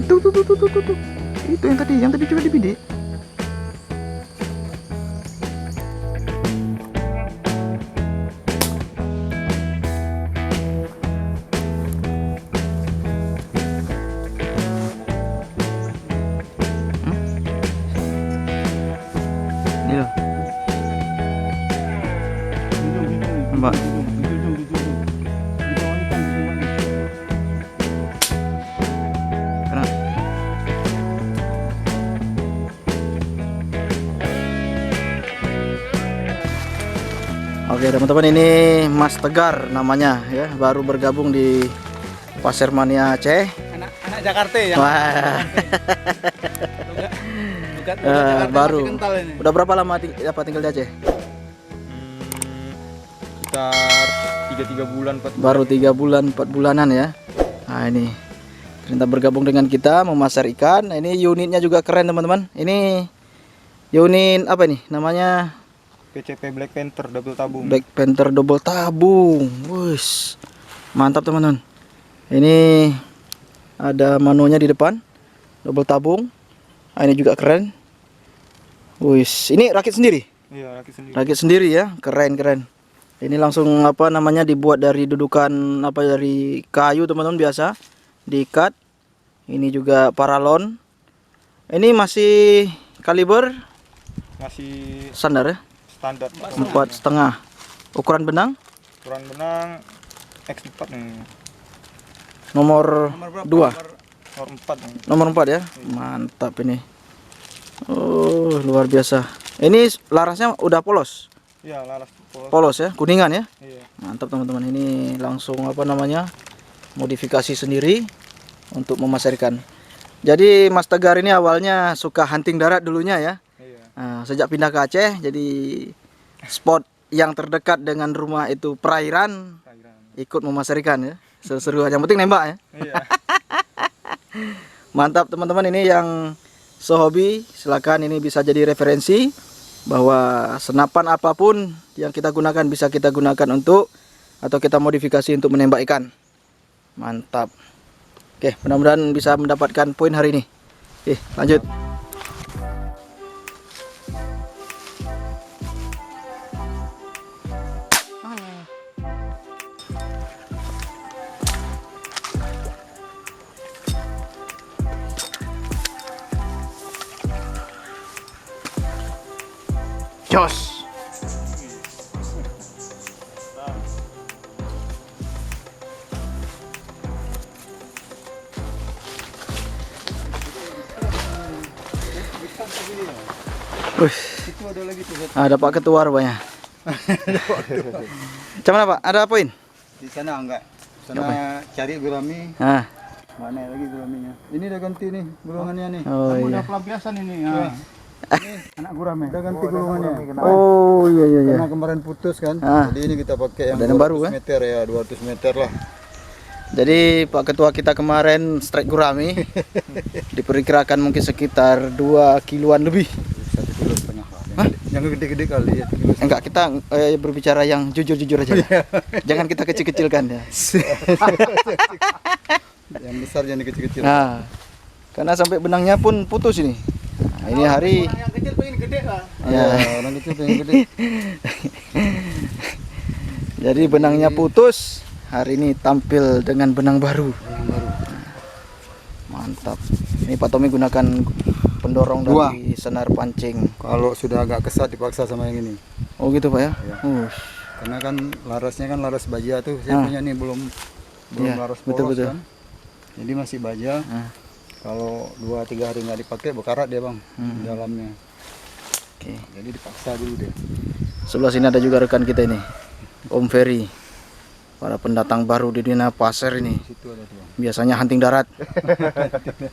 Tuh. Itu yang tadi juga dibidik. Ini loh. Mbak. Kena. Oke teman-teman, ini Mas Tegar namanya ya, baru bergabung di Pasir Mania Aceh. Anak Jakarta ya. Wah. Baru. Udah berapa lama tinggal di Aceh? Sekitar 3 bulan 4 bulan. Baru 3 bulan 4 bulanan ya. Nah ini ternyata bergabung dengan kita memasar ikan. Nah, ini unitnya juga keren teman-teman. Ini unit apa nih namanya? PCP Black Panther double tabung. Black Panther double tabung. Wush, mantap teman-teman. Ini ada manualnya di depan, double tabung. Nah, ini juga keren. Wush, ini rakit sendiri. Iya, rakit sendiri. Rakit sendiri ya, keren. Ini langsung apa namanya dibuat dari dudukan apa dari kayu teman-teman biasa, diikat. Ini juga paralon. Ini masih kaliber Masih standar ya, standar 4,5. Ukuran benang ukuran benang X4 nih. nomor 2, Nomor 4 nih. nomor 4 ya. Mantap ini. Oh, luar biasa. Ini larasnya udah polos. Iya, laras Polos ya, kuningan ya. Iya. Mantap teman-teman, ini langsung apa namanya modifikasi sendiri untuk memasar ikan. Jadi Mas Tegar ini awalnya suka hunting darat dulunya ya. Iya. Nah, sejak pindah ke Aceh, jadi spot yang terdekat dengan rumah itu perairan, ikut memasar ikan ya. Seru-seru, yang penting nembak ya. Iya. Mantap teman-teman, ini yang sehobi silakan ini bisa jadi referensi bahwa senapan apapun yang kita gunakan bisa kita gunakan untuk atau kita modifikasi untuk menembak ikan. Mantap. Oke, mudah-mudahan bisa mendapatkan poin hari ini. Oke, lanjut. Jos. Ada Pak Ketua rupanya. Cuman Pak, ada poin? Di sana enggak. Sana cari gurami. Nah. Mana lagi guraminya? Ini udah ganti nih gulungannya nih. Oh, Kamu iya. udah pelampiasan ini. Ini anak gurame. Udah ganti gulungannya. Oh iya. Karena kemarin putus kan. Ah. Jadi ini kita pakai yang Dan yang 200 baru, kan? meter ya, 200 meter lah. Jadi Pak Ketua kita kemarin strike gurami diperkirakan mungkin sekitar 2 kiloan lebih. 1,5 kilo lah. Hah? Yang gede-gede kali ya. Enggak, kita berbicara yang jujur-jujur aja. Jangan kita kecil-kecilkan ya. Yang besar jangan kecil-kecil. Nah, karena sampai benangnya pun putus ini. Nah, ini hari Yang kecil pengen gede lah. ya. Orang kecil pengen gede. Jadi benangnya putus. Hari ini tampil dengan benang baru. Mantap. Ini Pak Tommy gunakan pendorong Dua. dari senar pancing. Kalau sudah agak kesat dipaksa sama yang ini. Oh gitu Pak ya? Iya. Karena Karena kan larasnya kan laras baja tuh. Saya Ah. punya nih belum Iya, laras betul. polos kan. Jadi masih baja. Ah. Kalau 2-3 hari nggak dipakai bekarat dia bang di dalamnya. Oke. Jadi dipaksa dulu deh. Sebelah sini ada juga rekan kita ini, Om Ferry. Para pendatang baru di dunia pasir ini. Di situ ada tuh bang. Biasanya hunting darat.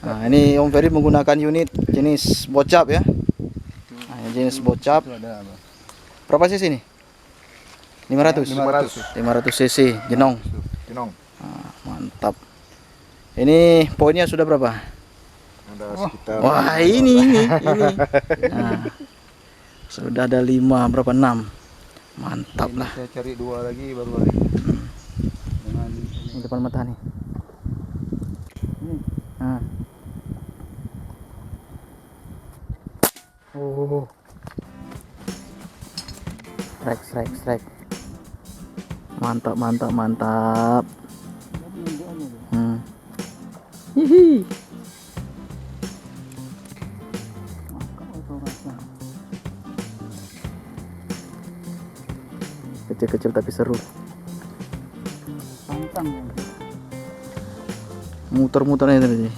Nah, ini Om Ferry menggunakan unit jenis bocap ya. Nah, ini jenis bocap. Itu ada bang. Berapa cc ini? 500. 500 cc jenong. Jenong. Nah, mantap. Ini poinnya sudah berapa? Ada sekitar. Wah, ini. Nah, sudah ada 5 berapa 6. Mantap Ini lah. saya cari 2 lagi baru hari. Dengan depan mata nih. Nah. Oh. Strike. Mantap. Hihi. Kecil-kecil tapi seru. Pantang. Muter-muternya tadi.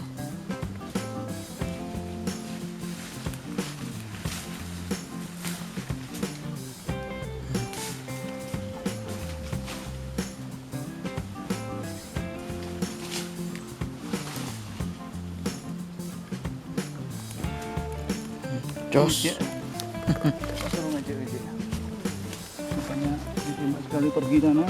Jos. Seru ngajak-ngajak. Makanya ditembak sekali pergi sana.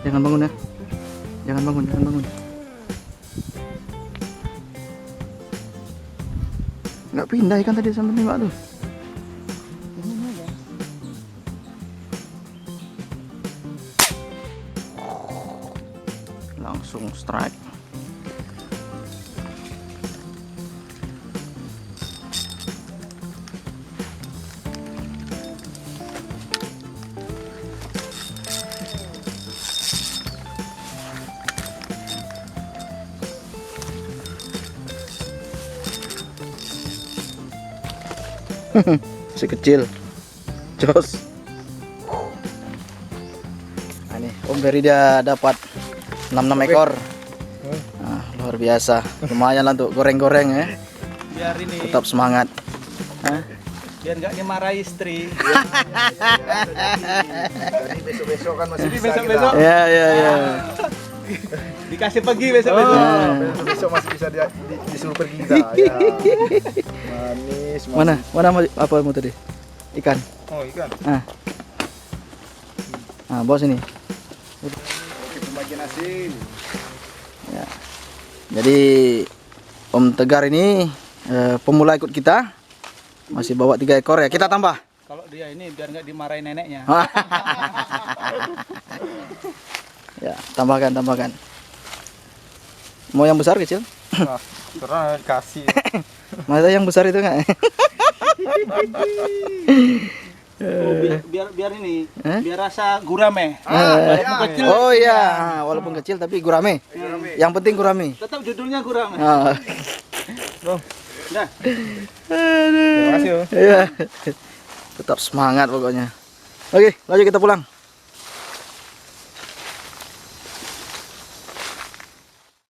Jangan bangun ya. Jangan bangun. Nggak pindah ikan tadi sampai nembak tuh. Langsung strike. Masih kecil. Jos. Nah, nih Om Ferry dia dapat 66 ekor. Nah, luar biasa. Lumayan lah untuk goreng-goreng ya. Biar ini. Tetap semangat. Hah? Biar nggak dimarahi istri. Jadi besok-besok kan masih Jadi bisa besok-besok. kita. Ya. Dikasih pergi besok-besok. Besok masih bisa disuruh pergi kita. Ya. Manis. Mana apa mau tadi? Ikan. Oh, ikan. Nah, bawa sini. Oke, pembagian hasil. Ya. Jadi Om Tegar ini pemula ikut kita. Masih bawa 3 ekor ya. Kita tambah. Kalau dia ini biar nggak dimarahi neneknya. Ya, tambahkan. Mau yang besar kecil? Wah, karena dikasih. Masa yang besar itu enggak? Oh, biar ini, biar rasa gurame. ya, kecil. Oh iya, walaupun kecil tapi gurame. Yang penting gurame. Tetap judulnya gurame. Ah. Nah, Terima kasih. Iya. Tetap semangat pokoknya. Oke, lanjut kita pulang.